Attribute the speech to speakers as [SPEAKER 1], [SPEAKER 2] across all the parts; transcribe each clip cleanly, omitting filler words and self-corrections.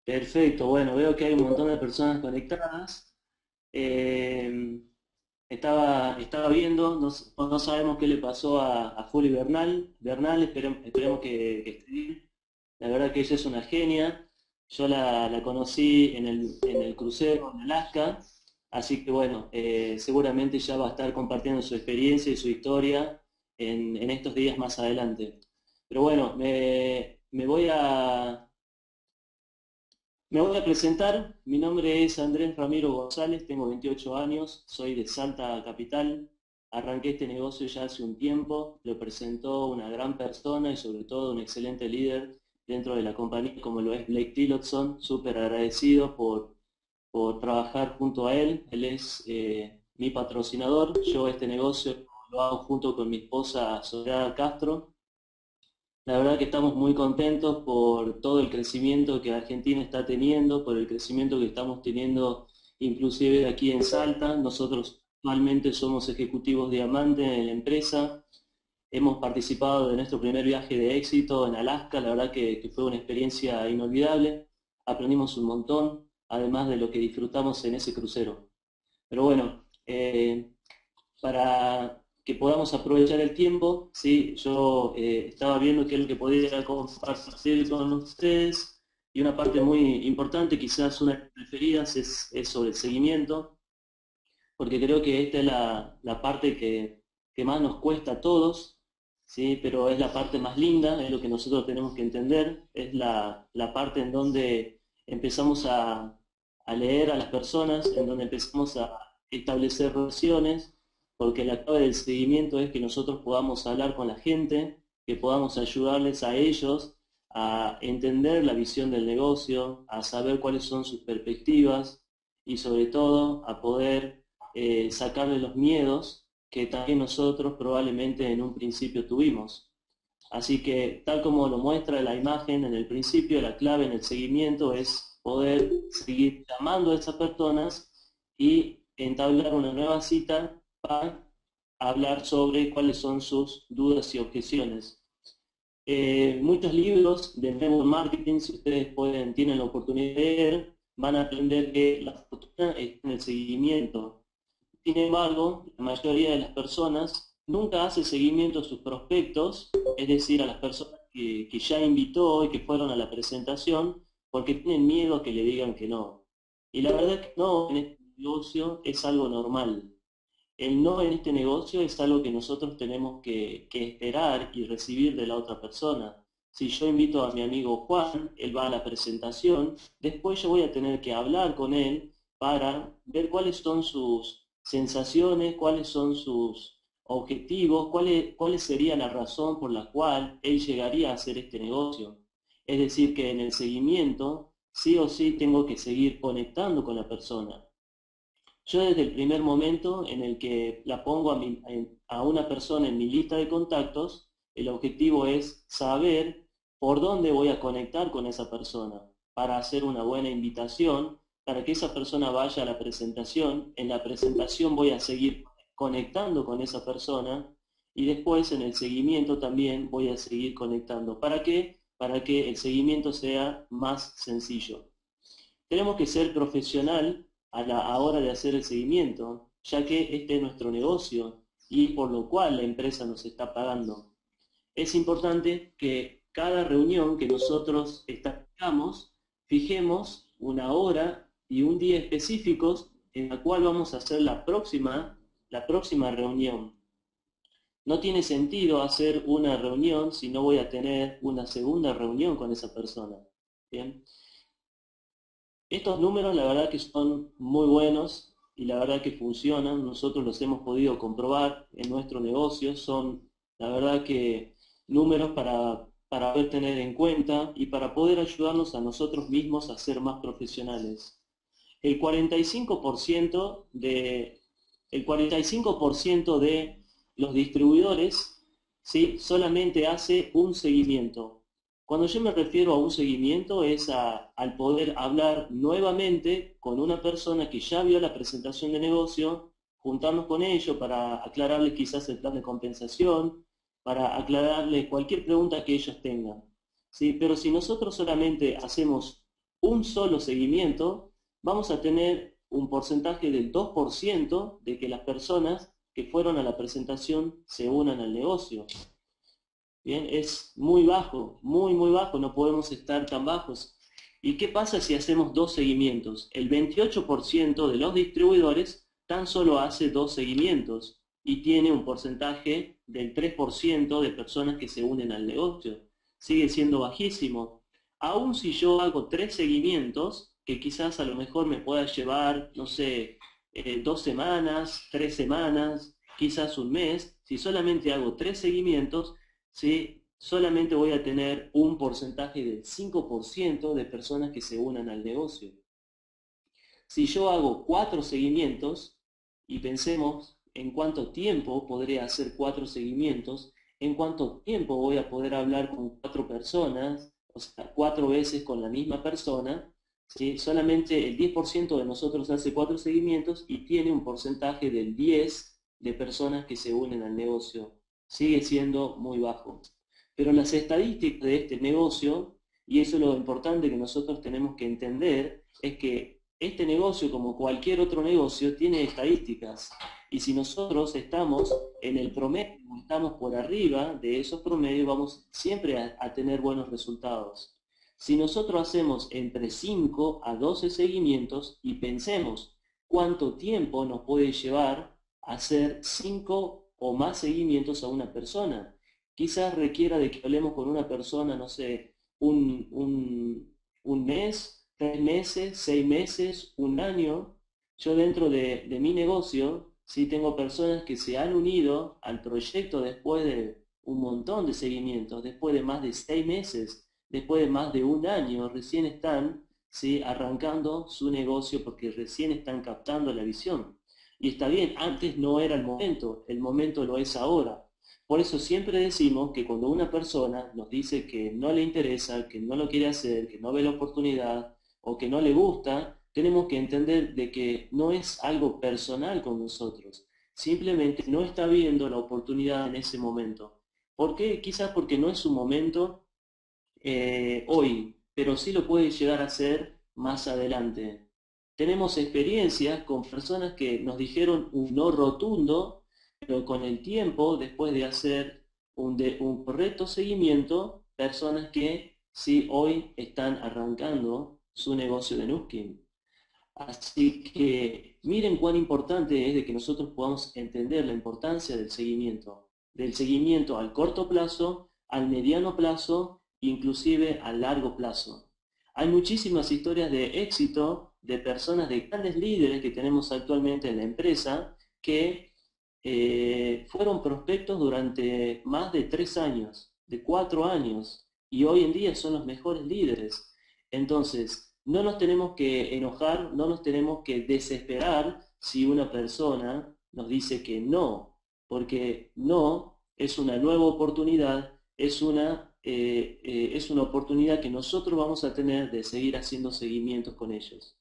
[SPEAKER 1] Perfecto, bueno, veo que hay un montón de personas conectadas. Eh, estaba viendo, no sabemos qué le pasó a Juli Bernal, esperemos que esté bien. La verdad que ella es una genia. Yo la conocí en el crucero en Alaska, así que bueno, seguramente ya va a estar compartiendo su experiencia y su historia en estos días más adelante. Pero bueno, me voy a presentar, mi nombre es Andrés Ramiro González, tengo 28 años, soy de Salta Capital, arranqué este negocio ya hace un tiempo, lo presentó una gran persona y sobre todo un excelente líder dentro de la compañía como lo es Blake Tillotson, súper agradecido por trabajar junto a él, él es mi patrocinador, yo este negocio lo hago junto con mi esposa Soledad Castro. La verdad que estamos muy contentos por todo el crecimiento que Argentina está teniendo, por el crecimiento que estamos teniendo inclusive aquí en Salta. Nosotros actualmente somos ejecutivos diamante en la empresa. Hemos participado de nuestro primer viaje de éxito en Alaska. La verdad que fue una experiencia inolvidable. Aprendimos un montón, además de lo que disfrutamos en ese crucero. Pero bueno, para que podamos aprovechar el tiempo, ¿sí? Yo estaba viendo qué es lo que podía compartir con ustedes y una parte muy importante, quizás una de las preferidas, es sobre el seguimiento, porque creo que esta es la parte que más nos cuesta a todos, ¿sí? Pero es la parte más linda, es lo que nosotros tenemos que entender, es la parte en donde empezamos a leer a las personas, en donde empezamos a establecer relaciones, porque la clave del seguimiento es que nosotros podamos hablar con la gente, que podamos ayudarles a ellos a entender la visión del negocio, a saber cuáles son sus perspectivas y sobre todo a poder sacarle los miedos que también nosotros probablemente en un principio tuvimos. Así que, tal como lo muestra la imagen en el principio, la clave en el seguimiento es poder seguir llamando a esas personas y entablar una nueva cita para hablar sobre cuáles son sus dudas y objeciones. Muchos libros de network marketing, si ustedes tienen la oportunidad de leer, van a aprender que la fortuna está en el seguimiento. Sin embargo, la mayoría de las personas nunca hace seguimiento a sus prospectos, es decir, a las personas que ya invitó y que fueron a la presentación, porque tienen miedo a que le digan que no. Y la verdad es que no en este negocio es algo normal. El no en este negocio es algo que nosotros tenemos que esperar y recibir de la otra persona. Si yo invito a mi amigo Juan, él va a la presentación, después yo voy a tener que hablar con él para ver cuáles son sus sensaciones, cuáles son sus objetivos, cuál sería la razón por la cual él llegaría a hacer este negocio. Es decir, que en el seguimiento, sí o sí tengo que seguir conectando con la persona. Yo desde el primer momento en el que la pongo a una persona en mi lista de contactos, el objetivo es saber por dónde voy a conectar con esa persona para hacer una buena invitación, para que esa persona vaya a la presentación. En la presentación voy a seguir conectando con esa persona y después en el seguimiento también voy a seguir conectando. ¿Para qué? Para que el seguimiento sea más sencillo. Tenemos que ser profesional a la hora de hacer el seguimiento, ya que este es nuestro negocio y por lo cual la empresa nos está pagando. Es importante que cada reunión que nosotros establezcamos, fijemos una hora y un día específicos en la cual vamos a hacer la próxima reunión. No tiene sentido hacer una reunión si no voy a tener una segunda reunión con esa persona. ¿Bien? Estos números la verdad que son muy buenos y la verdad que funcionan. Nosotros los hemos podido comprobar en nuestro negocio. Son la verdad que números para poder tener en cuenta y para poder ayudarnos a nosotros mismos a ser más profesionales. El 45% el 45% de los distribuidores, ¿sí? Solamente hace un seguimiento. Cuando yo me refiero a un seguimiento es al poder hablar nuevamente con una persona que ya vio la presentación de negocio, juntarnos con ellos para aclararles quizás el plan de compensación, para aclararles cualquier pregunta que ellos tengan. ¿Sí? Pero si nosotros solamente hacemos un solo seguimiento, vamos a tener un porcentaje del 2% de que las personas que fueron a la presentación se unan al negocio. Bien, es muy bajo, muy bajo, no podemos estar tan bajos. ¿Y qué pasa si hacemos dos seguimientos? El 28% de los distribuidores tan solo hace dos seguimientos y tiene un porcentaje del 3% de personas que se unen al negocio. Sigue siendo bajísimo. Aún si yo hago tres seguimientos, que quizás a lo mejor me pueda llevar, no sé, 2 semanas, 3 semanas, quizás un mes, si solamente hago tres seguimientos, ¿sí? Solamente voy a tener un porcentaje del 5% de personas que se unan al negocio. Si yo hago 4 seguimientos, y pensemos en cuánto tiempo podré hacer 4 seguimientos, en cuánto tiempo voy a poder hablar con 4 personas, o sea, 4 veces con la misma persona, ¿sí? Solamente el 10% de nosotros hace 4 seguimientos y tiene un porcentaje del 10 de personas que se unen al negocio. Sigue siendo muy bajo. Pero las estadísticas de este negocio, y eso es lo importante que nosotros tenemos que entender, es que este negocio, como cualquier otro negocio, tiene estadísticas. Y si nosotros estamos en el promedio, estamos por arriba de esos promedios, vamos siempre a tener buenos resultados. Si nosotros hacemos entre 5 a 12 seguimientos y pensemos cuánto tiempo nos puede llevar hacer 5 o más seguimientos a una persona, quizás requiera de que hablemos con una persona, no sé, un mes, 3 meses, 6 meses, un año. Yo dentro de mi negocio, sí tengo personas que se han unido al proyecto después de un montón de seguimientos, después de más de 6 meses, después de más de un año, recién están, ¿sí?, arrancando su negocio porque recién están captando la visión. Y está bien, antes no era el momento lo es ahora. Por eso siempre decimos que cuando una persona nos dice que no le interesa, que no lo quiere hacer, que no ve la oportunidad o que no le gusta, tenemos que entender de que no es algo personal con nosotros. Simplemente no está viendo la oportunidad en ese momento. ¿Por qué? Quizás porque no es su momento hoy, pero sí lo puede llegar a ser más adelante. Tenemos experiencias con personas que nos dijeron un no rotundo, pero con el tiempo, después de hacer un correcto seguimiento, personas que sí hoy están arrancando su negocio de Nuskin. Así que miren cuán importante es de que nosotros podamos entender la importancia del seguimiento al corto plazo, al mediano plazo, inclusive a largo plazo. Hay muchísimas historias de éxito de personas, de grandes líderes que tenemos actualmente en la empresa, que fueron prospectos durante más de 3 años, de 4 años, y hoy en día son los mejores líderes. Entonces, no nos tenemos que enojar, no nos tenemos que desesperar si una persona nos dice que no, porque no es una nueva oportunidad, es una oportunidad que nosotros vamos a tener de seguir haciendo seguimientos con ellos.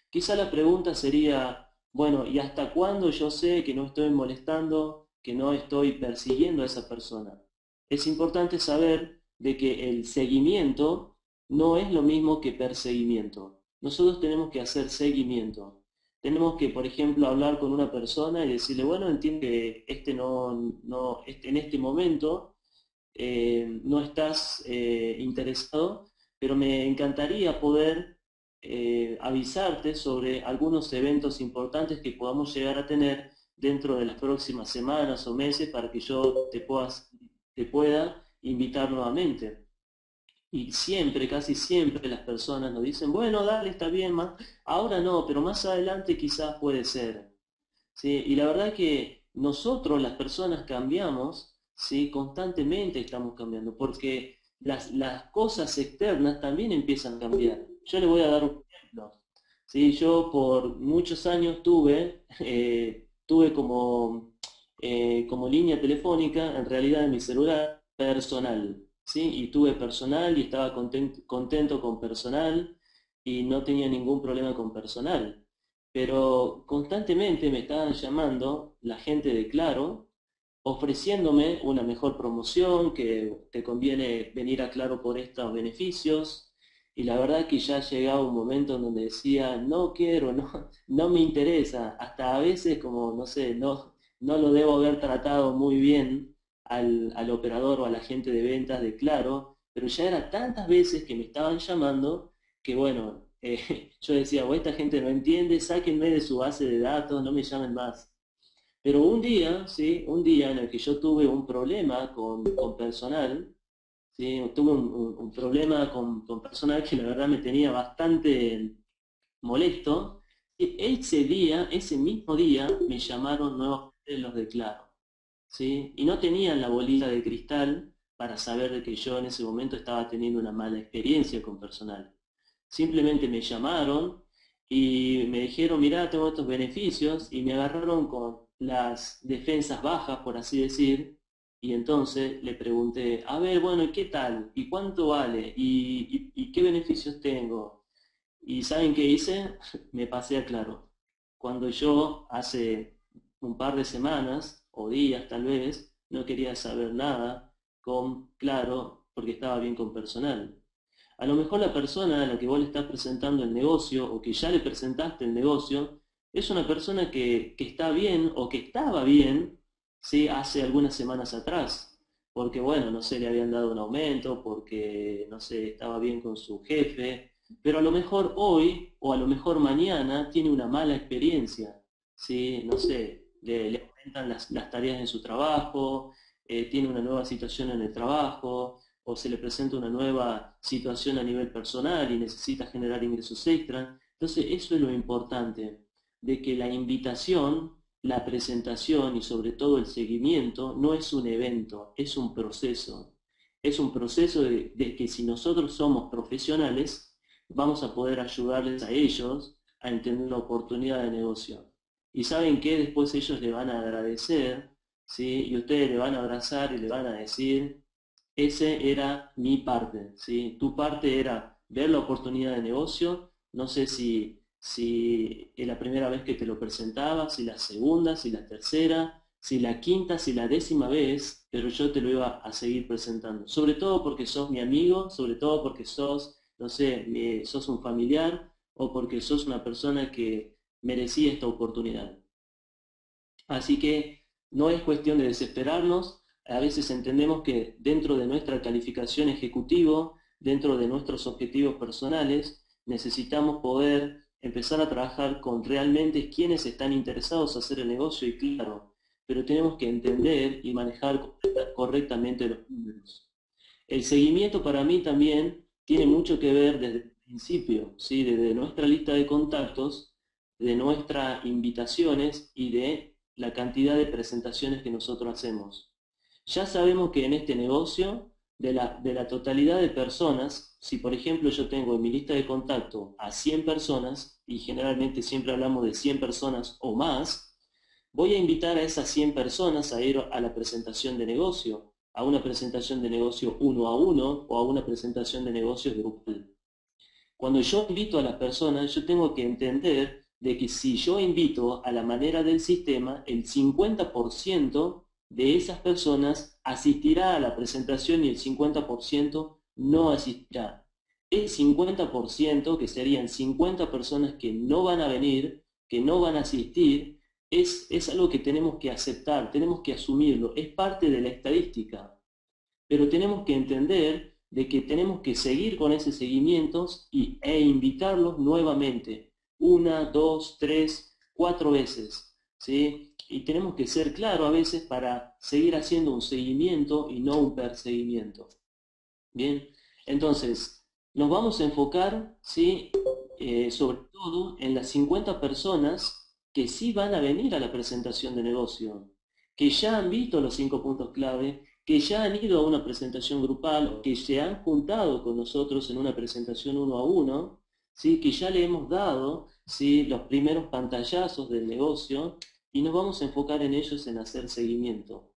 [SPEAKER 1] Quizá la pregunta sería, bueno, ¿y hasta cuándo yo sé que no estoy molestando, que no estoy persiguiendo a esa persona? Es importante saber de que el seguimiento no es lo mismo que perseguimiento. Nosotros tenemos que hacer seguimiento. Tenemos que, por ejemplo, hablar con una persona y decirle, bueno, entiendo que en este momento no estás interesado, pero me encantaría poder avisarte sobre algunos eventos importantes que podamos llegar a tener dentro de las próximas semanas o meses para que yo te pueda invitar nuevamente. Y siempre, casi siempre las personas nos dicen, bueno, dale, está bien, ahora no, pero más adelante quizás puede ser. ¿Sí? Y la verdad que nosotros, las personas, cambiamos, ¿sí? Constantemente estamos cambiando, porque las cosas externas también empiezan a cambiar. Yo le voy a dar un ejemplo. ¿Sí? Yo por muchos años tuve como línea telefónica, en realidad en mi celular, personal. ¿Sí? Y tuve personal y estaba contento con personal y no tenía ningún problema con personal, pero constantemente me estaban llamando la gente de Claro, ofreciéndome una mejor promoción, que te conviene venir a Claro por estos beneficios, Y la verdad que ya llegaba un momento en donde decía, no quiero, no, no me interesa. Hasta a veces como, no sé, no lo debo haber tratado muy bien al operador o al agente de ventas de Claro, pero ya era tantas veces que me estaban llamando que bueno, yo decía, o esta gente no entiende, sáquenme de su base de datos, no me llamen más. Pero un día, ¿sí? Un día en el que yo tuve un problema con personal, ¿sí? Tuve un problema con personal que la verdad me tenía bastante molesto. Y ese día, ese mismo día, me llamaron nuevamente los de Claro, ¿sí? Y no tenían la bolita de cristal para saber de que yo en ese momento estaba teniendo una mala experiencia con personal. Simplemente me llamaron y me dijeron, mirá, tengo estos beneficios, y me agarraron con las defensas bajas, por así decir, y entonces le pregunté, a ver, bueno, ¿y qué tal? ¿Y cuánto vale? ¿Y qué beneficios tengo? ¿Y saben qué hice? Me pasé a Claro. Cuando yo hace un par de semanas o días tal vez no quería saber nada con Claro porque estaba bien con personal. A lo mejor la persona a la que vos le estás presentando el negocio o que ya le presentaste el negocio es una persona que está bien o que estaba bien, ¿sí? Hace algunas semanas atrás, porque bueno, no sé, le habían dado un aumento, porque no sé, estaba bien con su jefe, pero a lo mejor hoy o a lo mejor mañana tiene una mala experiencia, ¿sí? No sé, le aumentan las tareas en su trabajo, tiene una nueva situación en el trabajo, o se le presenta una nueva situación a nivel personal y necesita generar ingresos extra. Entonces, eso es lo importante, de que la invitación, la presentación y sobre todo el seguimiento no es un evento, es un proceso. Es un proceso de que si nosotros somos profesionales, vamos a poder ayudarles a ellos a entender la oportunidad de negocio. Y saben que después ellos le van a agradecer, ¿sí? Y ustedes le van a abrazar y le van a decir, ese era mi parte, ¿sí? Tu parte era ver la oportunidad de negocio. No sé si es la primera vez que te lo presentaba, si la segunda, si la tercera, si la quinta, si la décima vez, pero yo te lo iba a seguir presentando. Sobre todo porque sos mi amigo, sobre todo porque sos, no sé, sos un familiar o porque sos una persona que merecía esta oportunidad. Así que no es cuestión de desesperarnos, a veces entendemos que dentro de nuestra calificación ejecutivo, dentro de nuestros objetivos personales, necesitamos poder empezar a trabajar con realmente quienes están interesados en hacer el negocio y claro, pero tenemos que entender y manejar correctamente los números. El seguimiento para mí también tiene mucho que ver desde el principio, ¿sí? Desde nuestra lista de contactos, de nuestras invitaciones y de la cantidad de presentaciones que nosotros hacemos. Ya sabemos que en este negocio, de la totalidad de personas, si por ejemplo yo tengo en mi lista de contacto a 100 personas, y generalmente siempre hablamos de 100 personas o más, voy a invitar a esas 100 personas a ir a la presentación de negocio, a una presentación de negocio uno a uno o a una presentación de negocios grupal. Cuando yo invito a las personas, yo tengo que entender de que si yo invito a la manera del sistema, el 50% de esas personas asistirá a la presentación y el 50% no asistirá. El 50%, que serían 50 personas que no van a venir, que no van a asistir, es algo que tenemos que aceptar, tenemos que asumirlo, es parte de la estadística, pero tenemos que entender de que tenemos que seguir con ese seguimiento e invitarlos nuevamente, una, dos, tres, cuatro veces, ¿sí? Y tenemos que ser claros a veces para seguir haciendo un seguimiento y no un perseguimiento. Bien, entonces nos vamos a enfocar, ¿sí? Sobre todo en las 50 personas que sí van a venir a la presentación de negocio, que ya han visto los 5 puntos clave, que ya han ido a una presentación grupal, que se han juntado con nosotros en una presentación uno a uno, ¿sí? Que ya le hemos dado, ¿sí? Los primeros pantallazos del negocio y nos vamos a enfocar en ellos en hacer seguimiento.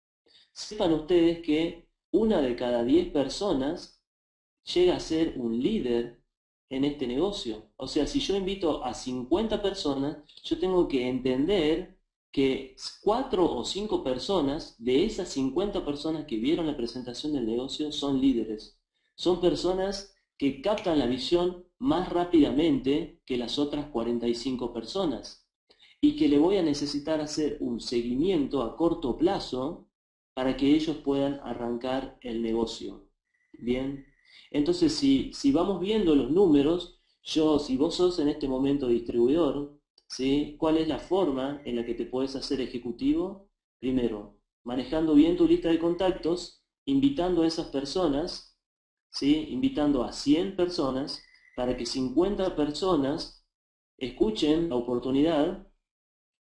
[SPEAKER 1] Sepan ustedes que una de cada 10 personas llega a ser un líder en este negocio. O sea, si yo invito a 50 personas, yo tengo que entender que 4 o 5 personas de esas 50 personas que vieron la presentación del negocio son líderes. Son personas que captan la visión más rápidamente que las otras 45 personas y que le voy a necesitar hacer un seguimiento a corto plazo para que ellos puedan arrancar el negocio. Bien, entonces si vamos viendo los números, si vos sos en este momento distribuidor, ¿sí? ¿Cuál es la forma en la que te puedes hacer ejecutivo? Primero, manejando bien tu lista de contactos, invitando a esas personas, ¿sí? Invitando a 100 personas para que 50 personas escuchen la oportunidad,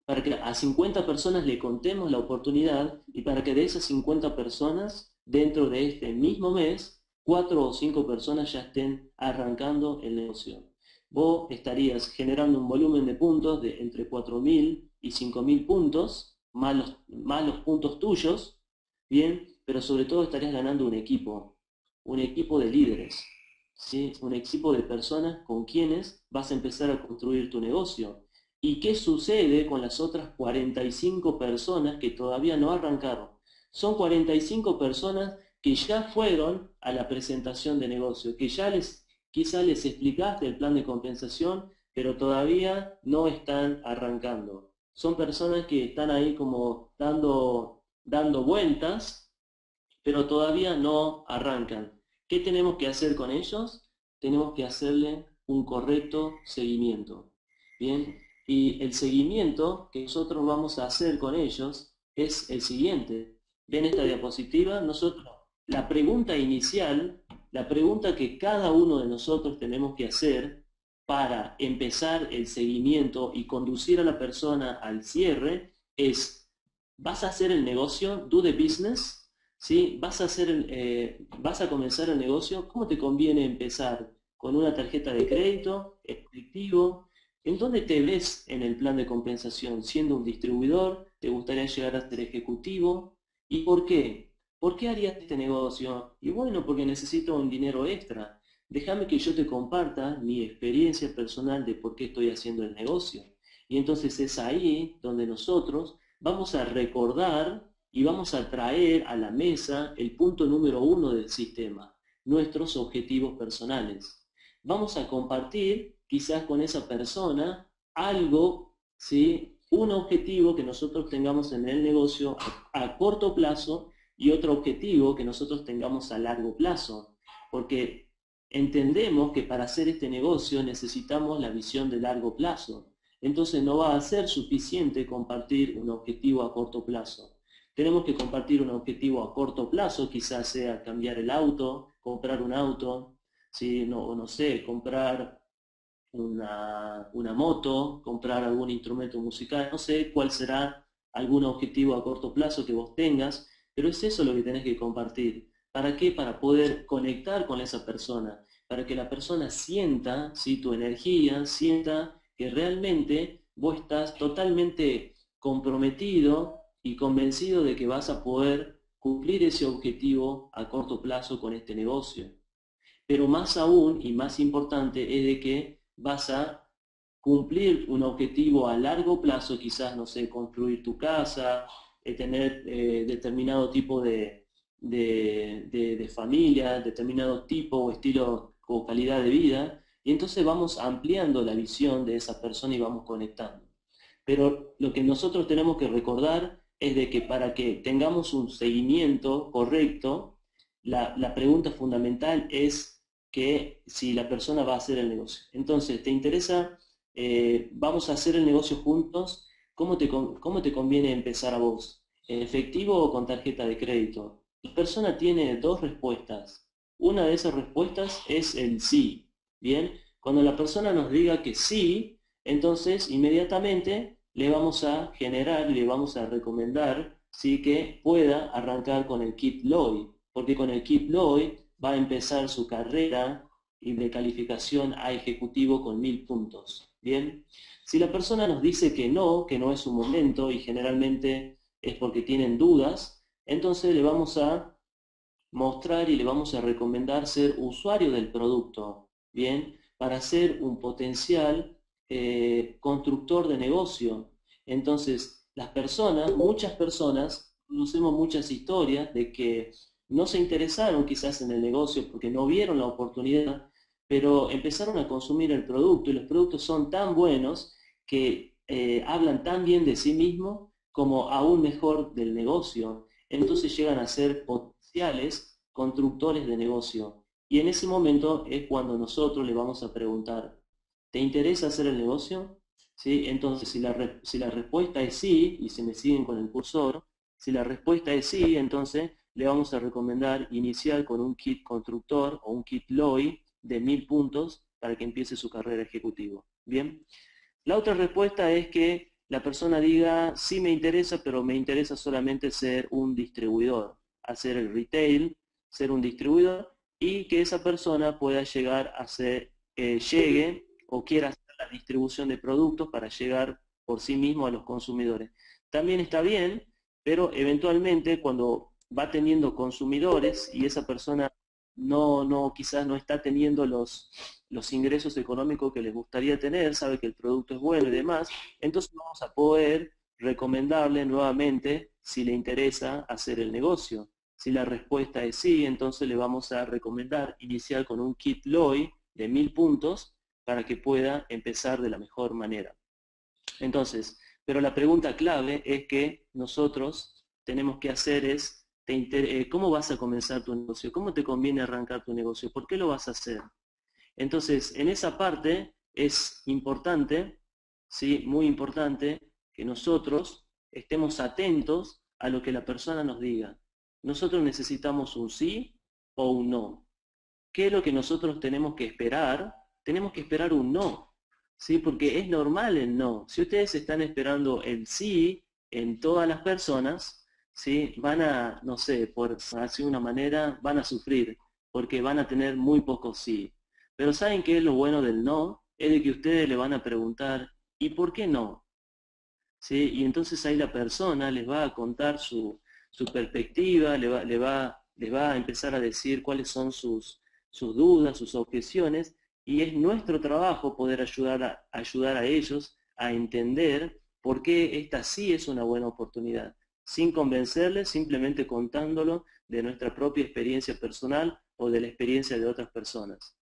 [SPEAKER 1] para que a 50 personas le contemos la oportunidad y para que de esas 50 personas, dentro de este mismo mes, 4 o 5 personas ya estén arrancando el negocio. Vos estarías generando un volumen de puntos de entre 4.000 y 5.000 puntos, más los puntos tuyos, bien, pero sobre todo estarías ganando un equipo de líderes, ¿sí? Un equipo de personas con quienes vas a empezar a construir tu negocio. ¿Y qué sucede con las otras 45 personas que todavía no arrancaron? Son 45 personas que ya fueron a la presentación de negocio, que quizá les explicaste el plan de compensación, pero todavía no están arrancando. Son personas que están ahí como dando vueltas, pero todavía no arrancan. ¿Qué tenemos que hacer con ellos? Tenemos que hacerle un correcto seguimiento. Bien, y el seguimiento que nosotros vamos a hacer con ellos es el siguiente. Ven esta diapositiva, la pregunta inicial, la pregunta que cada uno de nosotros tenemos que hacer para empezar el seguimiento y conducir a la persona al cierre es: ¿vas a hacer el negocio? ¿Do the business? ¿Sí? ¿Vas a comenzar el negocio? ¿Cómo te conviene empezar? ¿Con una tarjeta de crédito? ¿Efectivo? ¿En dónde te ves en el plan de compensación? ¿Siendo un distribuidor? ¿Te gustaría llegar a ser ejecutivo? ¿Y por qué? ¿Por qué harías este negocio? Y bueno, porque necesito un dinero extra. Déjame que yo te comparta mi experiencia personal de por qué estoy haciendo el negocio. Y entonces es ahí donde nosotros vamos a recordar y vamos a traer a la mesa el punto número 1 del sistema, nuestros objetivos personales. Vamos a compartir quizás con esa persona algo, ¿sí? Un objetivo que nosotros tengamos en el negocio a corto plazo y otro objetivo que nosotros tengamos a largo plazo. Porque entendemos que para hacer este negocio necesitamos la visión de largo plazo. Entonces no va a ser suficiente compartir un objetivo a corto plazo. Tenemos que compartir un objetivo a corto plazo, quizás sea cambiar el auto, comprar un auto, ¿sí? No sé, comprar una moto, comprar algún instrumento musical, no sé cuál será algún objetivo a corto plazo que vos tengas, pero es eso lo que tenés que compartir. ¿Para qué? Para poder conectar con esa persona, para que la persona sienta, ¿sí? Tu energía, sienta que realmente vos estás totalmente comprometido y convencido de que vas a poder cumplir ese objetivo a corto plazo con este negocio. Pero más aún y más importante es de que vas a cumplir un objetivo a largo plazo, quizás, no sé, construir tu casa, tener determinado tipo de familia, determinado tipo o estilo o calidad de vida, y entonces vamos ampliando la visión de esa persona y vamos conectando. Pero lo que nosotros tenemos que recordar es de que para que tengamos un seguimiento correcto, la pregunta fundamental es que si la persona va a hacer el negocio. Entonces, ¿te interesa? Vamos a hacer el negocio juntos. ¿Cómo te conviene empezar a vos? ¿En efectivo o con tarjeta de crédito? La persona tiene dos respuestas. Una de esas respuestas es el sí. Bien, cuando la persona nos diga que sí, entonces inmediatamente le vamos a generar, le vamos a recomendar, ¿sí? Que pueda arrancar con el Kit Lloyd, porque con el Kit Lloyd va a empezar su carrera y de calificación a ejecutivo con 1.000 puntos. Bien, si la persona nos dice que no es su momento y generalmente es porque tienen dudas, entonces le vamos a mostrar y le vamos a recomendar ser usuario del producto, bien, para ser un potencial constructor de negocio. Entonces, muchas personas, conocemos muchas historias de que no se interesaron quizás en el negocio porque no vieron la oportunidad, pero empezaron a consumir el producto y los productos son tan buenos que hablan tan bien de sí mismos como aún mejor del negocio. Entonces llegan a ser potenciales constructores de negocio. Y en ese momento es cuando nosotros le vamos a preguntar, ¿te interesa hacer el negocio? ¿Sí? Entonces, si la respuesta es sí, y se me siguen con el cursor, si la respuesta es sí, entonces le vamos a recomendar iniciar con un kit constructor o un kit LOI de 1000 puntos para que empiece su carrera ejecutiva. Bien. La otra respuesta es que la persona diga, sí me interesa, pero me interesa solamente ser un distribuidor, hacer el retail, ser un distribuidor, y que esa persona pueda llegar a ser, llegue o quiera hacer la distribución de productos para llegar por sí mismo a los consumidores. También está bien, pero eventualmente cuando va teniendo consumidores y esa persona quizás no está teniendo los ingresos económicos que les gustaría tener, sabe que el producto es bueno y demás, entonces vamos a poder recomendarle nuevamente si le interesa hacer el negocio. Si la respuesta es sí, entonces le vamos a recomendar iniciar con un kit LOI de 1000 puntos para que pueda empezar de la mejor manera. Entonces, pero la pregunta clave es que nosotros tenemos que hacer es, ¿cómo vas a comenzar tu negocio? ¿Cómo te conviene arrancar tu negocio? ¿Por qué lo vas a hacer? Entonces, en esa parte es importante, ¿sí? Muy importante, que nosotros estemos atentos a lo que la persona nos diga. Nosotros necesitamos un sí o un no. ¿Qué es lo que nosotros tenemos que esperar? Tenemos que esperar un no, ¿sí? Porque es normal el no. Si ustedes están esperando el sí en todas las personas, ¿sí? Van a, no sé, por así una manera, van a sufrir, porque van a tener muy pocos sí. Pero ¿saben qué es lo bueno del no? Es de que ustedes le van a preguntar, ¿y por qué no? ¿Sí? Y entonces ahí la persona les va a contar su perspectiva, les va a empezar a decir cuáles son sus dudas, sus objeciones, y es nuestro trabajo poder ayudar a ellos a entender por qué esta sí es una buena oportunidad, sin convencerles, simplemente contándolo de nuestra propia experiencia personal o de la experiencia de otras personas.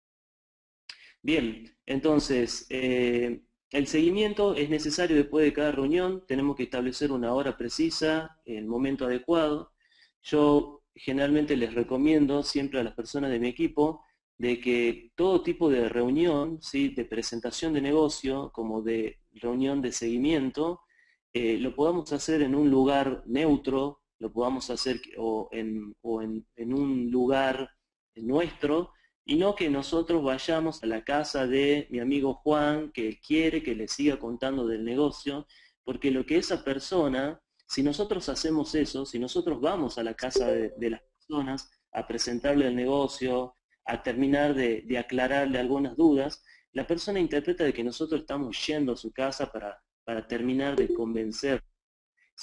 [SPEAKER 1] Bien, entonces, el seguimiento es necesario después de cada reunión, tenemos que establecer una hora precisa, el momento adecuado. Yo generalmente les recomiendo siempre a las personas de mi equipo de que todo tipo de reunión, ¿sí? De presentación de negocio, como de reunión de seguimiento, lo podamos hacer en un lugar neutro, lo podamos hacer en un lugar nuestro, y no que nosotros vayamos a la casa de mi amigo Juan, que quiere que le siga contando del negocio, porque lo que esa persona, si nosotros hacemos eso, si nosotros vamos a la casa de las personas a presentarle el negocio, a terminar de aclararle algunas dudas, la persona interpreta de que nosotros estamos yendo a su casa para terminar de convencer.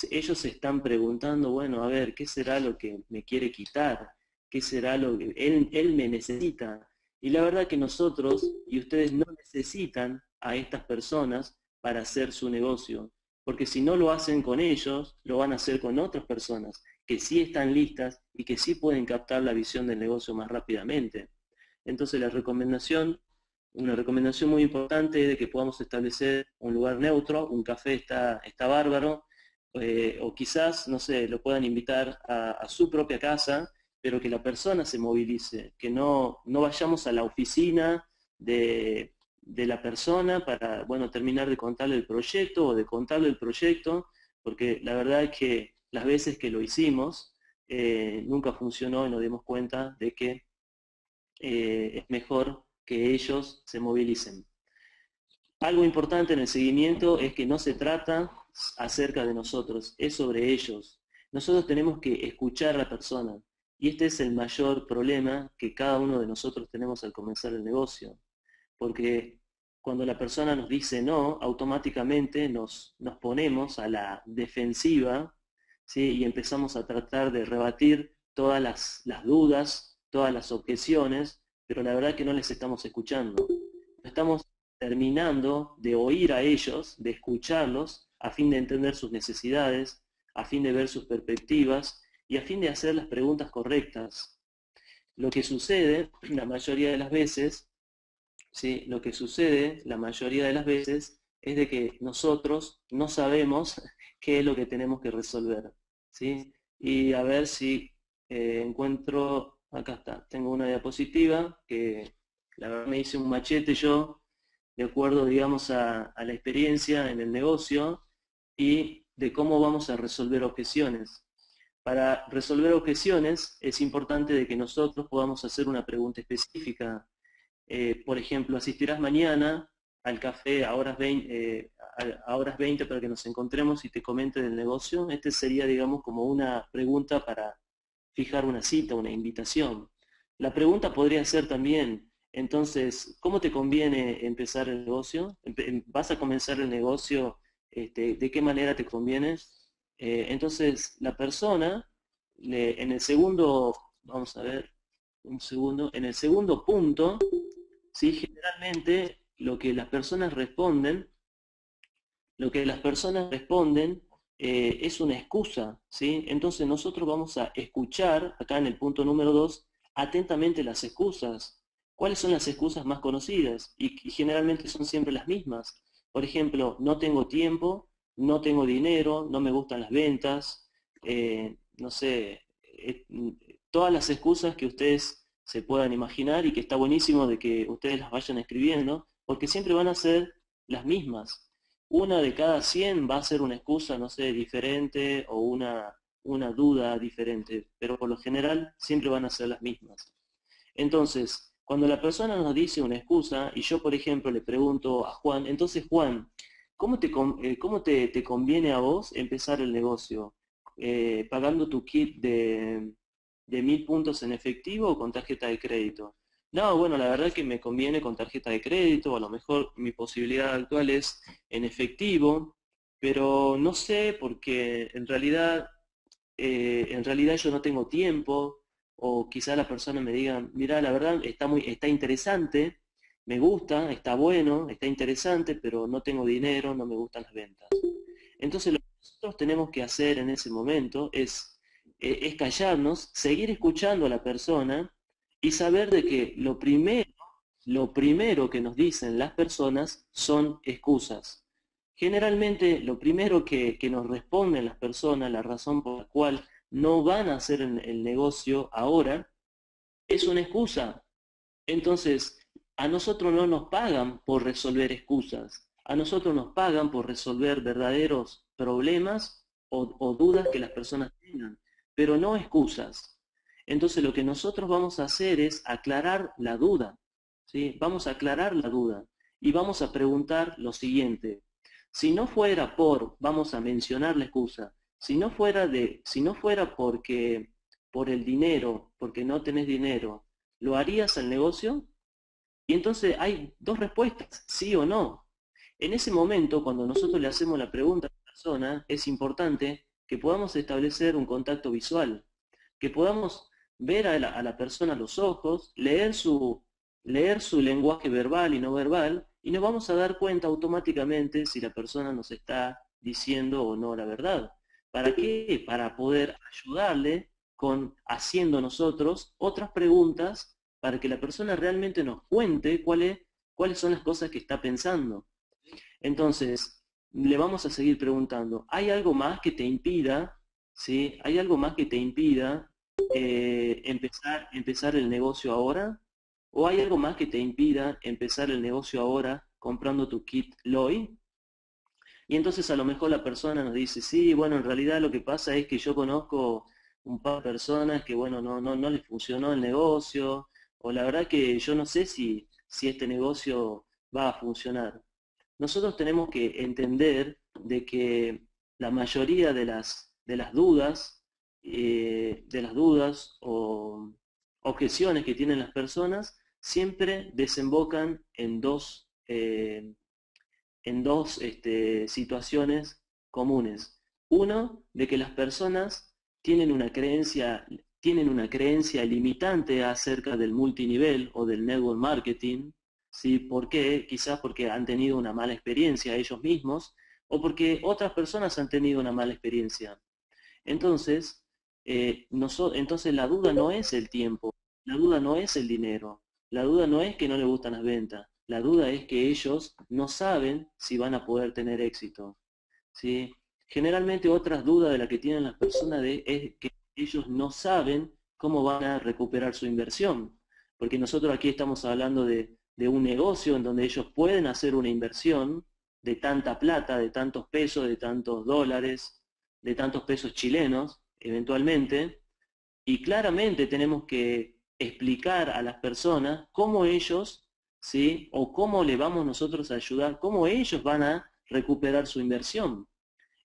[SPEAKER 1] Ellos se están preguntando, bueno, a ver, ¿qué será lo que me quiere quitar? ¿Qué será lo que él me necesita? Y la verdad que nosotros y ustedes no necesitan a estas personas para hacer su negocio, porque si no lo hacen con ellos, lo van a hacer con otras personas que sí están listas y que sí pueden captar la visión del negocio más rápidamente. Entonces una recomendación muy importante es de que podamos establecer un lugar neutro, un café está bárbaro, o quizás, no sé, lo puedan invitar a su propia casa, pero que la persona se movilice, que no vayamos a la oficina de la persona para, bueno, terminar de contarle el proyecto o de contarle el proyecto, porque la verdad es que las veces que lo hicimos, nunca funcionó y nos dimos cuenta de que es mejor que ellos se movilicen. Algo importante en el seguimiento es que no se trata acerca de nosotros, es sobre ellos. Nosotros tenemos que escuchar a la persona y este es el mayor problema que cada uno de nosotros tenemos al comenzar el negocio, porque cuando la persona nos dice no, automáticamente nos ponemos a la defensiva, ¿sí? Y empezamos a tratar de rebatir todas las dudas, todas las objeciones, pero la verdad que no les estamos escuchando. Estamos terminando de oír a ellos, de escucharlos, a fin de entender sus necesidades, a fin de ver sus perspectivas y a fin de hacer las preguntas correctas. Lo que sucede la mayoría de las veces ¿sí? Lo que sucede la mayoría de las veces es de que nosotros no sabemos qué es lo que tenemos que resolver, ¿sí? Y a ver si encuentro, acá está, tengo una diapositiva que la verdad me hice un machete yo, de acuerdo, digamos, a la experiencia en el negocio y de cómo vamos a resolver objeciones. Para resolver objeciones es importante de que nosotros podamos hacer una pregunta específica. Por ejemplo, asistirás mañana al café a horas 20 para que nos encontremos y te comente del negocio. Este sería, digamos, como una pregunta para fijar una cita, una invitación. La pregunta podría ser también, entonces, ¿cómo te conviene empezar el negocio? ¿Vas a comenzar el negocio? ¿De qué manera te conviene? Entonces, la persona, en el segundo, vamos a ver, un segundo, en el segundo punto, ¿sí? Generalmente lo que las personas responden es una excusa, ¿sí? Entonces nosotros vamos a escuchar, acá en el punto número 2 atentamente las excusas. ¿Cuáles son las excusas más conocidas? Y generalmente son siempre las mismas. Por ejemplo, no tengo tiempo, no tengo dinero, no me gustan las ventas, no sé, todas las excusas que ustedes se puedan imaginar y que está buenísimo de que ustedes las vayan escribiendo, porque siempre van a ser las mismas. Una de cada 100 va a ser una excusa, no sé, diferente o una duda diferente, pero por lo general siempre van a ser las mismas. Entonces, cuando la persona nos dice una excusa y yo, por ejemplo, le pregunto a Juan, entonces Juan, ¿cómo te conviene a vos empezar el negocio? ¿Pagando tu kit de 1000 puntos en efectivo o con tarjeta de crédito? No, bueno, la verdad que me conviene con tarjeta de crédito, a lo mejor mi posibilidad actual es en efectivo, pero no sé porque en realidad yo no tengo tiempo, o quizá la persona me diga, mira, la verdad está interesante, me gusta, está bueno, está interesante, pero no tengo dinero, no me gustan las ventas. Entonces lo que nosotros tenemos que hacer en ese momento es callarnos, seguir escuchando a la persona y saber de que lo primero que nos dicen las personas son excusas. Generalmente lo primero que nos responden las personas, la razón por la cual no van a hacer el negocio ahora, es una excusa. Entonces, a nosotros no nos pagan por resolver excusas, a nosotros nos pagan por resolver verdaderos problemas o dudas que las personas tengan, pero no excusas. Entonces, lo que nosotros vamos a hacer es aclarar la duda, ¿sí? Vamos a aclarar la duda y vamos a preguntar lo siguiente. Si no fuera vamos a mencionar la excusa, si no fuera por el dinero, porque no tenés dinero, ¿lo harías al negocio? Y entonces hay dos respuestas, sí o no. En ese momento, cuando nosotros le hacemos la pregunta a la persona, es importante que podamos establecer un contacto visual, que podamos ver a la persona a los ojos, leer su lenguaje verbal y no verbal, y nos vamos a dar cuenta automáticamente si la persona nos está diciendo o no la verdad. ¿Para qué? Para poder ayudarle haciendo nosotros otras preguntas para que la persona realmente nos cuente cuáles son las cosas que está pensando. Entonces, le vamos a seguir preguntando, ¿hay algo más que te impida, ¿sí? ¿Hay algo más que te impida empezar el negocio ahora? ¿O hay algo más que te impida empezar el negocio ahora comprando tu kit LOI? Y entonces a lo mejor la persona nos dice, sí, bueno, en realidad lo que pasa es que yo conozco un par de personas que, bueno, no les funcionó el negocio, o la verdad que yo no sé si este negocio va a funcionar. Nosotros tenemos que entender de que la mayoría de las dudas o objeciones que tienen las personas siempre desembocan en dos situaciones comunes. Uno, de que las personas tienen una creencia limitante acerca del multinivel o del network marketing. ¿Sí? ¿Por qué? Quizás porque han tenido una mala experiencia ellos mismos o porque otras personas han tenido una mala experiencia. Entonces, entonces la duda no es el tiempo, la duda no es el dinero, la duda no es que no le gustan las ventas, La duda es que ellos no saben si van a poder tener éxito, ¿sí? Generalmente otras dudas de las que tienen las personas es que ellos no saben cómo van a recuperar su inversión, porque nosotros aquí estamos hablando de un negocio en donde ellos pueden hacer una inversión de tanta plata, de tantos pesos, de tantos dólares, de tantos pesos chilenos, eventualmente, y claramente tenemos que explicar a las personas cómo ellos, ¿sí? O cómo le vamos nosotros a ayudar, cómo ellos van a recuperar su inversión.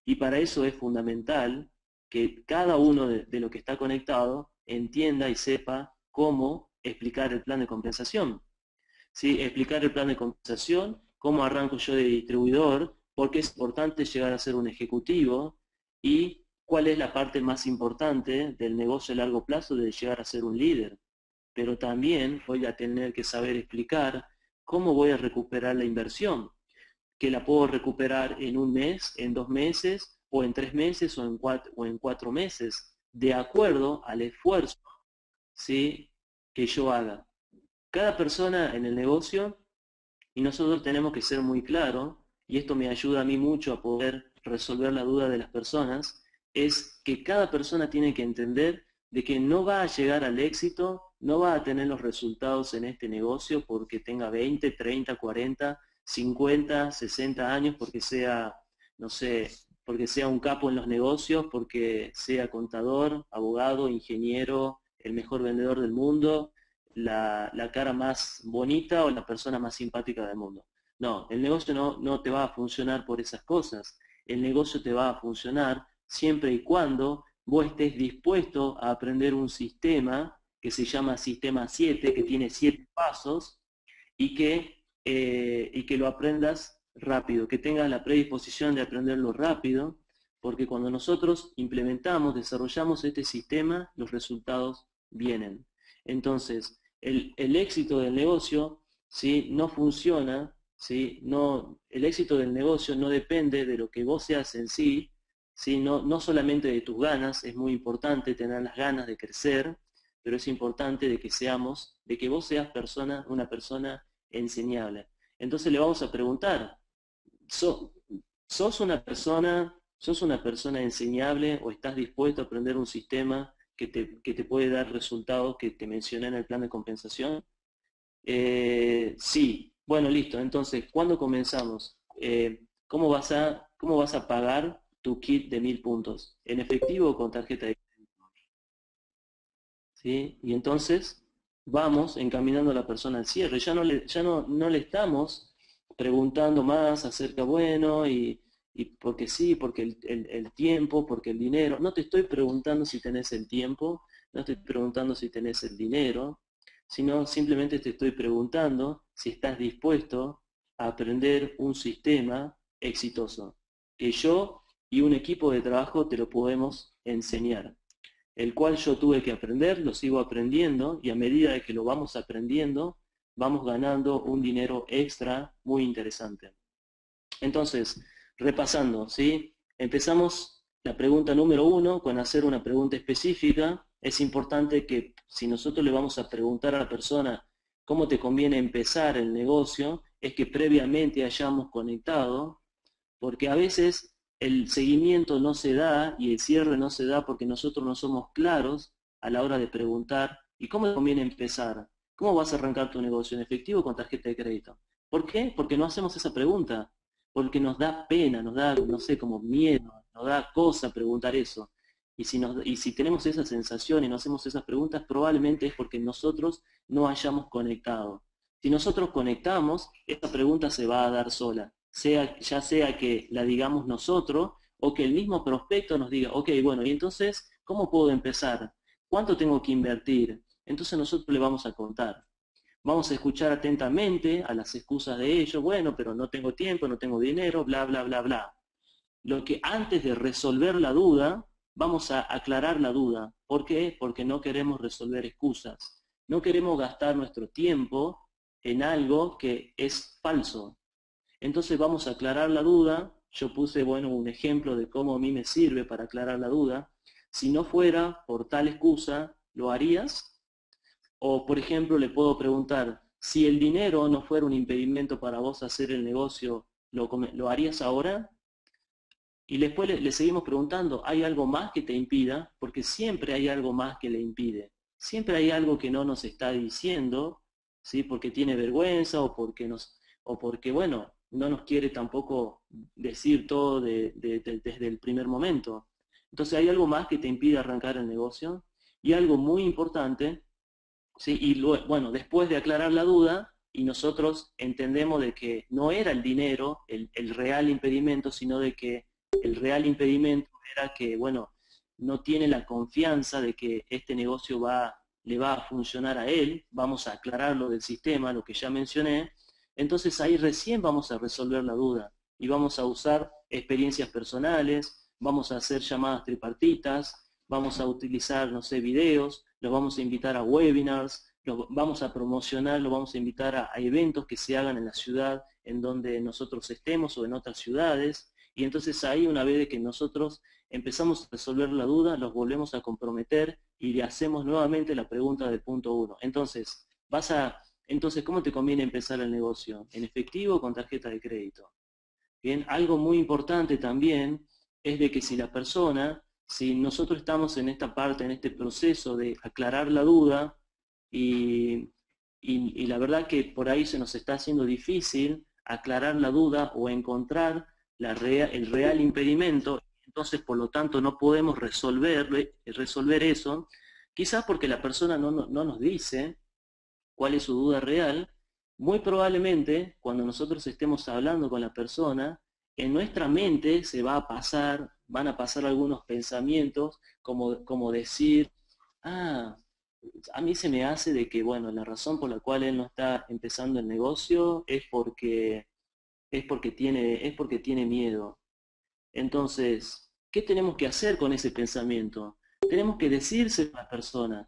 [SPEAKER 1] Y para eso es fundamental que cada uno de lo que está conectado entienda y sepa cómo explicar el plan de compensación. ¿Sí? Explicar el plan de compensación, cómo arranco yo de distribuidor, por qué es importante llegar a ser un ejecutivo y cuál es la parte más importante del negocio a largo plazo de llegar a ser un líder. Pero también voy a tener que saber explicar cómo voy a recuperar la inversión, que la puedo recuperar en un mes, en 2 meses, o en 3 meses, o en 4 meses, de acuerdo al esfuerzo, ¿sí? que yo haga. Cada persona en el negocio, y nosotros tenemos que ser muy claros, y esto me ayuda a mí mucho a poder resolver la duda de las personas, es que cada persona tiene que entender de que no va a llegar al éxito, no va a tener los resultados en este negocio porque tenga 20, 30, 40, 50, 60 años, porque sea, no sé, porque sea un capo en los negocios, porque sea contador, abogado, ingeniero, el mejor vendedor del mundo, la cara más bonita o la persona más simpática del mundo. No, el negocio no te va a funcionar por esas cosas. El negocio te va a funcionar siempre y cuando vos estés dispuesto a aprender un sistema que se llama Sistema 7, que tiene 7 pasos, y que lo aprendas rápido, que tengas la predisposición de aprenderlo rápido, porque cuando nosotros implementamos, desarrollamos este sistema, los resultados vienen. Entonces, el éxito del negocio, ¿sí? no funciona, ¿sí? El éxito del negocio no depende de lo que vos seas en sí, ¿sí? No solamente de tus ganas, es muy importante tener las ganas de crecer, pero es importante de que vos seas una persona enseñable. Entonces le vamos a preguntar, ¿sos una persona enseñable o estás dispuesto a aprender un sistema que te puede dar resultados que te mencioné en el plan de compensación? Sí, bueno, listo. Entonces, ¿cuándo comenzamos? Cómo vas a pagar tu kit de 1000 puntos? ¿En efectivo o con tarjeta de crédito? ¿Sí? Y entonces vamos encaminando a la persona al cierre. Ya no le estamos preguntando más acerca, bueno, y porque sí, porque el tiempo, porque el dinero. No te estoy preguntando si tenés el tiempo, no estoy preguntando si tenés el dinero, sino simplemente te estoy preguntando si estás dispuesto a aprender un sistema exitoso, que yo y un equipo de trabajo te lo podemos enseñar, el cual yo tuve que aprender, lo sigo aprendiendo, y a medida de que lo vamos aprendiendo, vamos ganando un dinero extra muy interesante. Entonces, repasando, ¿sí? Empezamos la pregunta número 1 con hacer una pregunta específica. Es importante que si nosotros le vamos a preguntar a la persona cómo te conviene empezar el negocio, es que previamente hayamos conectado, porque a veces el seguimiento no se da y el cierre no se da porque nosotros no somos claros a la hora de preguntar, ¿y cómo te conviene empezar? ¿Cómo vas a arrancar tu negocio? ¿En efectivo o con tarjeta de crédito? ¿Por qué? Porque no hacemos esa pregunta, porque nos da pena, nos da, no sé, como miedo, nos da cosa preguntar eso. Y si tenemos esa sensación y no hacemos esas preguntas, probablemente es porque nosotros no hayamos conectado. Si nosotros conectamos, esa pregunta se va a dar sola, ya sea que la digamos nosotros o que el mismo prospecto nos diga, ok, bueno, y entonces, ¿cómo puedo empezar? ¿Cuánto tengo que invertir? Entonces nosotros le vamos a contar. Vamos a escuchar atentamente a las excusas de ellos, bueno, pero no tengo tiempo, no tengo dinero, bla, bla, bla, bla. Lo que antes de resolver la duda, vamos a aclarar la duda. ¿Por qué? Porque no queremos resolver excusas. No queremos gastar nuestro tiempo en algo que es falso. Entonces vamos a aclarar la duda. Yo puse, bueno, un ejemplo de cómo a mí me sirve para aclarar la duda. Si no fuera por tal excusa, ¿lo harías? O, por ejemplo, le puedo preguntar, si el dinero no fuera un impedimento para vos hacer el negocio, ¿lo harías ahora? Y después le seguimos preguntando, ¿hay algo más que te impida? Porque siempre hay algo más que le impide. Siempre hay algo que no nos está diciendo, ¿sí? Porque tiene vergüenza o porque, bueno, no nos quiere tampoco decir todo desde el primer momento. Entonces hay algo más que te impide arrancar el negocio. Y algo muy importante, ¿sí? Y luego, bueno, después de aclarar la duda, y nosotros entendemos de que no era el dinero el real impedimento, sino de que el real impedimento era que, bueno, no tiene la confianza de que este negocio le va a funcionar a él, vamos a aclarar lo del sistema, lo que ya mencioné, entonces ahí recién vamos a resolver la duda y vamos a usar experiencias personales, vamos a hacer llamadas tripartitas, vamos a utilizar, no sé, videos, los vamos a invitar a webinars, los vamos a promocionar, los vamos a invitar a eventos que se hagan en la ciudad en donde nosotros estemos o en otras ciudades, y entonces ahí una vez que nosotros empezamos a resolver la duda, los volvemos a comprometer y le hacemos nuevamente la pregunta del punto 1. Entonces, ¿cómo te conviene empezar el negocio? ¿En efectivo o con tarjeta de crédito? Bien, algo muy importante también es de que si nosotros estamos en esta parte, en este proceso de aclarar la duda, y, y la verdad que por ahí se nos está haciendo difícil aclarar la duda o encontrar el real impedimento, entonces por lo tanto no podemos resolver eso, quizás porque la persona no nos dice cuál es su duda real. Muy probablemente cuando nosotros estemos hablando con la persona, en nuestra mente van a pasar algunos pensamientos como decir, ah, a mí se me hace de que, bueno, la razón por la cual él no está empezando el negocio es porque tiene miedo. Entonces, ¿qué tenemos que hacer con ese pensamiento? Tenemos que decirse a la persona,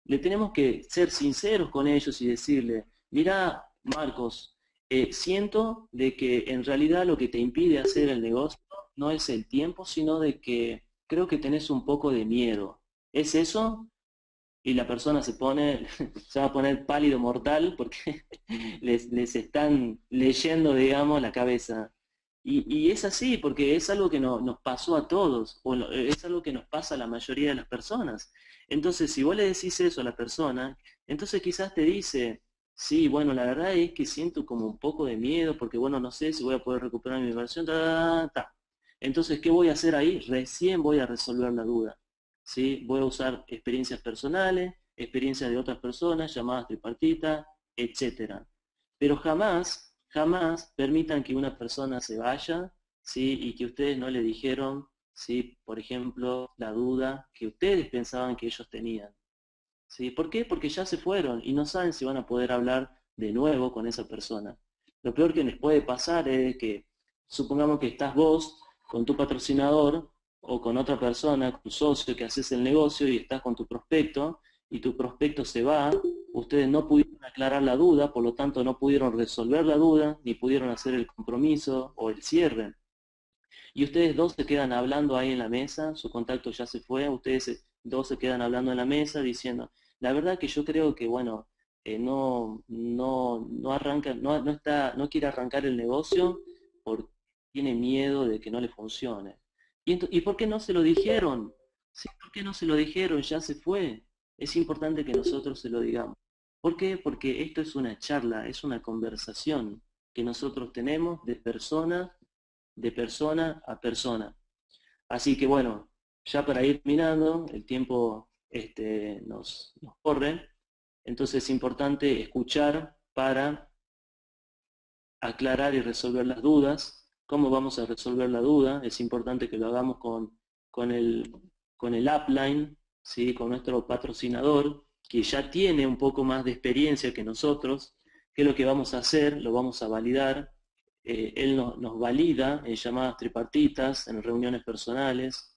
[SPEAKER 1] le tenemos que ser sinceros con ellos y decirle, mira, Marcos, siento de que en realidad lo que te impide hacer el negocio no es el tiempo, sino de que creo que tenés un poco de miedo. ¿Es eso? Y la persona se va a poner pálido mortal porque les están leyendo, digamos, la cabeza. Y es así, porque es algo que nos pasó a todos, es algo que nos pasa a la mayoría de las personas. Entonces, si vos le decís eso a la persona, entonces quizás te dice, sí, bueno, la verdad es que siento como un poco de miedo, porque bueno, no sé si voy a poder recuperar mi inversión, ta, ta, ta, ta. Entonces, ¿qué voy a hacer ahí? Recién voy a resolver la duda. ¿Sí? Voy a usar experiencias personales, experiencias de otras personas, llamadas tripartitas, etcétera. Pero jamás, jamás permitan que una persona se vaya, ¿sí? Y que ustedes no le dijeron, ¿sí? Por ejemplo, la duda que ustedes pensaban que ellos tenían. ¿Sí? ¿Por qué? Porque ya se fueron y no saben si van a poder hablar de nuevo con esa persona. Lo peor que les puede pasar es que, supongamos que estás vos con tu patrocinador o con otra persona, con tu socio que haces el negocio y estás con tu prospecto y tu prospecto se va, ustedes no pudieron aclarar la duda, por lo tanto no pudieron resolver la duda, ni pudieron hacer el compromiso o el cierre. Y ustedes dos se quedan hablando ahí en la mesa, su contacto ya se fue, dos se quedan hablando en la mesa diciendo, la verdad que yo creo que, bueno, no arranca, no quiere arrancar el negocio porque tiene miedo de que no le funcione. ¿Y por qué no se lo dijeron? Sí, ¿por qué no se lo dijeron? Ya se fue. Es importante que nosotros se lo digamos. ¿Por qué? Porque esto es una charla, es una conversación que nosotros tenemos de persona a persona. Así que bueno, ya para ir terminando, el tiempo nos corre, entonces es importante escuchar para aclarar y resolver las dudas. ¿Cómo vamos a resolver la duda? Es importante que lo hagamos con el, con el upline, ¿sí? Con nuestro patrocinador, que ya tiene un poco más de experiencia que nosotros. ¿Qué es lo que vamos a hacer? Lo vamos a validar. Él nos valida en llamadas tripartitas, en reuniones personales.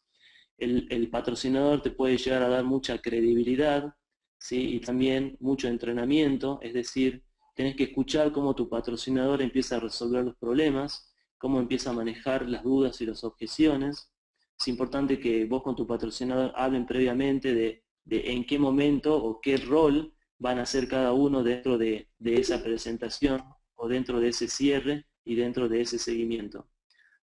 [SPEAKER 1] El patrocinador te puede llegar a dar mucha credibilidad, ¿sí? Y también mucho entrenamiento, es decir, tenés que escuchar cómo tu patrocinador empieza a resolver los problemas, cómo empieza a manejar las dudas y las objeciones. Es importante que vos con tu patrocinador hablen previamente de en qué momento o qué rol van a hacer cada uno dentro de esa presentación o dentro de ese cierre y dentro de ese seguimiento.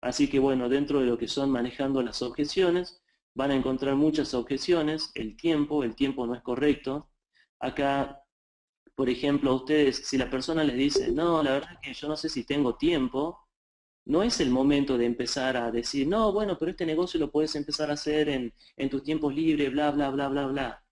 [SPEAKER 1] Así que bueno, dentro de lo que son manejando las objeciones, van a encontrar muchas objeciones. El tiempo no es correcto. Acá, por ejemplo, a ustedes, si la persona les dice, no, la verdad es que yo no sé si tengo tiempo, no es el momento de empezar a decir, no, bueno, pero este negocio lo puedes empezar a hacer en tus tiempos libres, bla, bla, bla, bla, bla.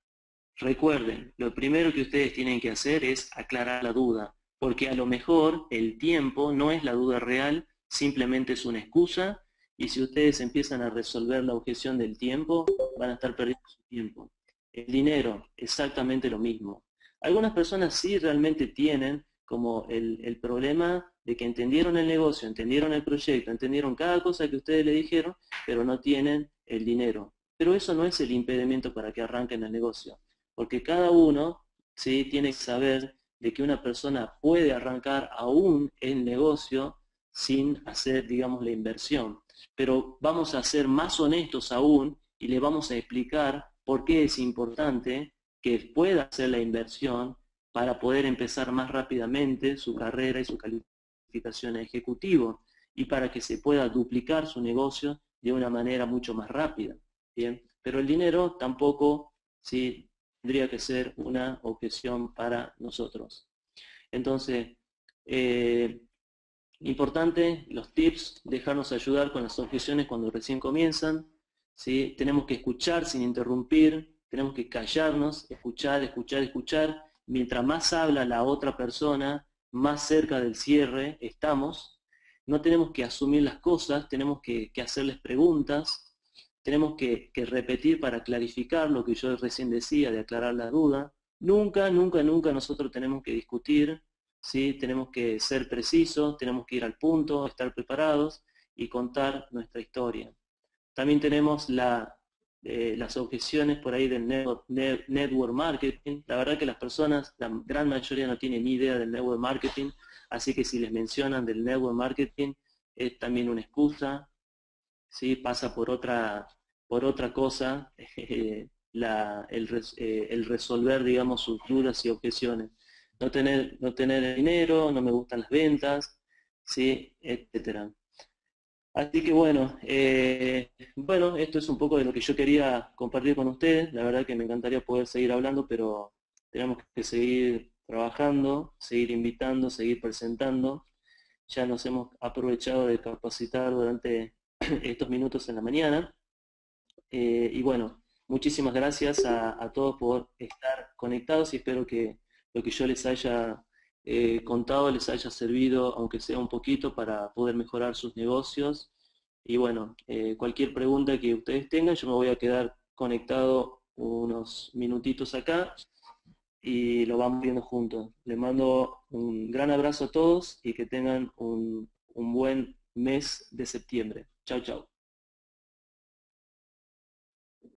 [SPEAKER 1] Recuerden, lo primero que ustedes tienen que hacer es aclarar la duda, porque a lo mejor el tiempo no es la duda real, simplemente es una excusa, y si ustedes empiezan a resolver la objeción del tiempo, van a estar perdiendo su tiempo. El dinero, exactamente lo mismo. Algunas personas sí realmente tienen como el problema de que entendieron el negocio, entendieron el proyecto, entendieron cada cosa que ustedes le dijeron, pero no tienen el dinero. Pero eso no es el impedimento para que arranquen el negocio, porque cada uno, ¿sí?, tiene que saber de que una persona puede arrancar aún el negocio sin hacer, digamos, la inversión. Pero vamos a ser más honestos aún y le vamos a explicar por qué es importante que pueda hacer la inversión para poder empezar más rápidamente su carrera y su calificación a ejecutivo y para que se pueda duplicar su negocio de una manera mucho más rápida. ¿Bien? Pero el dinero tampoco, ¿sí?, tendría que ser una objeción para nosotros. Entonces, importante, los tips, dejarnos ayudar con las objeciones cuando recién comienzan, ¿sí? Tenemos que escuchar sin interrumpir, tenemos que callarnos, escuchar, escuchar, escuchar. Mientras más habla la otra persona, más cerca del cierre estamos. No tenemos que asumir las cosas, tenemos que hacerles preguntas, tenemos que repetir para clarificar lo que yo recién decía, de aclarar la duda. Nunca, nunca, nunca nosotros tenemos que discutir, ¿sí? Tenemos que ser precisos, tenemos que ir al punto, estar preparados y contar nuestra historia. También tenemos las objeciones por ahí del network marketing. La verdad que las personas, la gran mayoría no tienen ni idea del network marketing, así que si les mencionan del network marketing, es también una excusa, ¿sí? Pasa por otra cosa, el resolver, digamos, sus dudas y objeciones. No tener dinero, no me gustan las ventas, ¿sí?, etcétera. Así que bueno, esto es un poco de lo que yo quería compartir con ustedes. La verdad que me encantaría poder seguir hablando, pero tenemos que seguir trabajando, seguir invitando, seguir presentando. Ya nos hemos aprovechado de capacitar durante estos minutos en la mañana. Y bueno, muchísimas gracias a todos por estar conectados y espero que lo que yo les haya contado les haya servido, aunque sea un poquito, para poder mejorar sus negocios. Y bueno, cualquier pregunta que ustedes tengan, yo me voy a quedar conectado unos minutitos acá y lo vamos viendo juntos. Les mando un gran abrazo a todos y que tengan un buen mes de septiembre. Chau, chau.